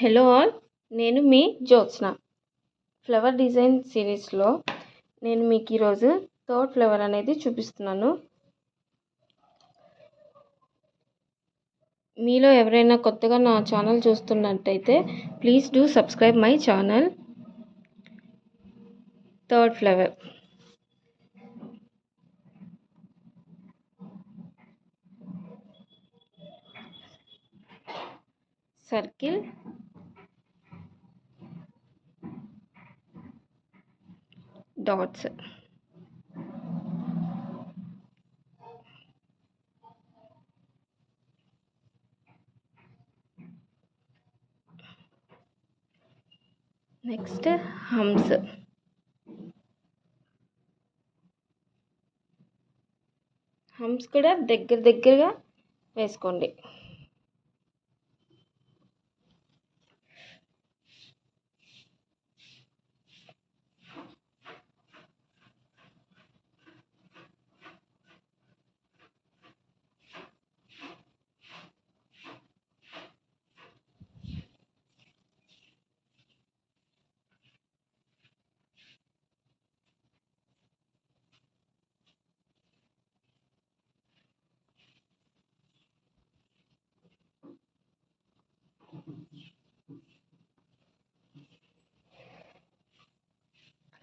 Hello all, నేను మీ Jyotsna. Flower design సిరీస్లో నేను మీకు ఈరోజు థర్డ్ ఫ్లవర్ అనేది చూపిస్తున్నాను. మీలో ఎవరైనా కొత్తగా నా ఛానల్ చూస్తున్నట్టయితే please do subscribe my channel. Third flower circle, dots. Next hems. Hems కూడా దగ్గరగా వేసుకోండి.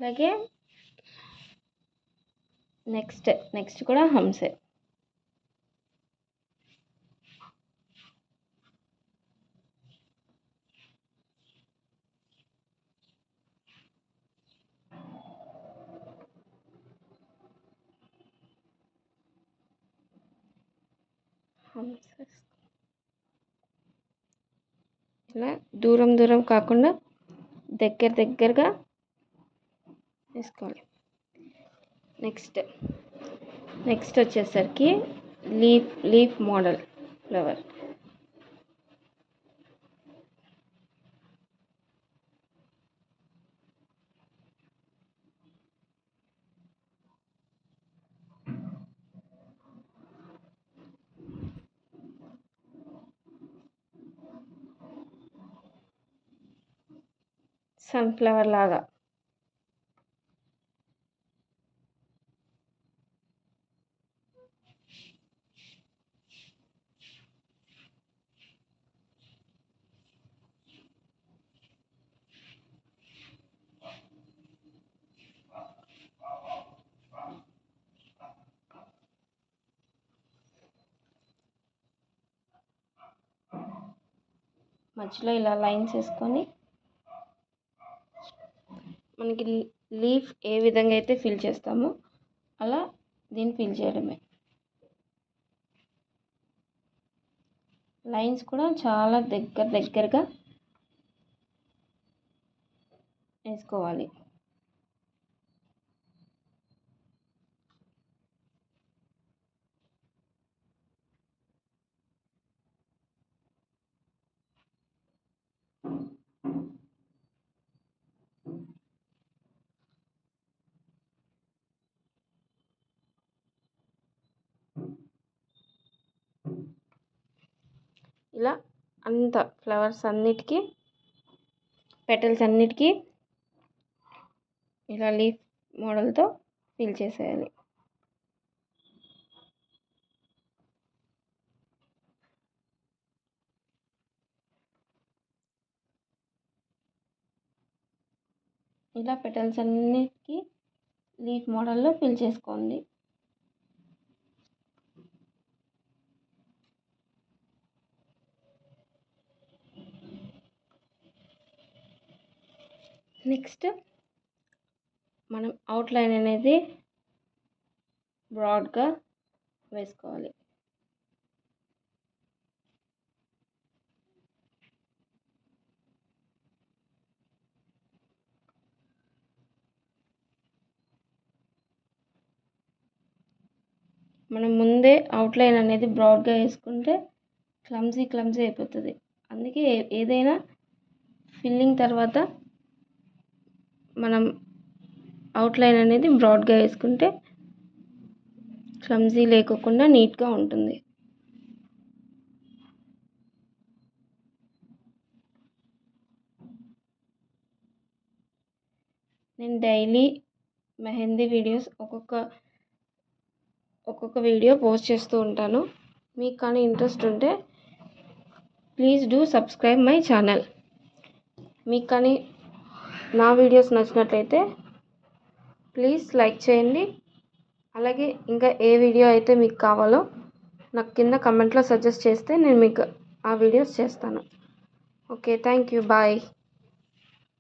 అలాగే నెక్స్ట్ కూడా హమ్సే. ఇలా దూరం కాకుండా దగ్గరగా వేసుకోవాలి. నెక్స్ట్ వచ్చేసరికి లీఫ్ మోడల్ ఫ్లవర్. సన్ఫ్లవర్ లాగా. మధ్యలో ఇలా లైన్స్ వేసుకొని మనకి లీఫ్ ఏ విధంగా అయితే ఫిల్ చేస్తామో అలా దీన్ని ఫిల్ చేయడమే. లైన్స్ కూడా చాలా దగ్గరగా వేసుకోవాలి. ఇలా అంత ఫ్లవర్స్ అన్నిటికీ, పెటల్స్ అన్నిటికీ ఇలా లీఫ్ మోడల్తో ఫిల్ చేసేయాలి. ఇలా పెటల్స్ అన్నిటికీ లీఫ్ మోడల్లో ఫిల్ చేసుకోండి. నెక్స్ట్ మనం అవుట్లైన్ అనేది బ్రాడ్గా వేసుకోవాలి. మనం ముందే అవుట్లైన్ అనేది బ్రాడ్గా వేసుకుంటే క్లమ్జీ అయిపోతుంది. అందుకే ఏదైనా ఫిల్లింగ్ తర్వాత మనం అవుట్లైన్ అనేది బ్రాడ్గా వేసుకుంటే క్లమ్జీ లేకోకుండా నీట్గా ఉంటుంది. నేను డైలీ మెహందీ వీడియోస్ ఒక్కొక్క వీడియో పోస్ట్ చేస్తూ ఉంటాను. మీకు కానీ ఇంట్రెస్ట్ ఉంటే please do subscribe my channel. మీకు కానీ నా వీడియోస్ నచ్చినట్లయితే ప్లీజ్ లైక్ చేయండి. అలాగే ఇంకా ఏ వీడియో అయితే మీకు కావాలో నాకు కింద కమెంట్లో సజెస్ట్ చేస్తే నేను మీకు ఆ వీడియోస్ చేస్తాను. Okay, thank you, bye.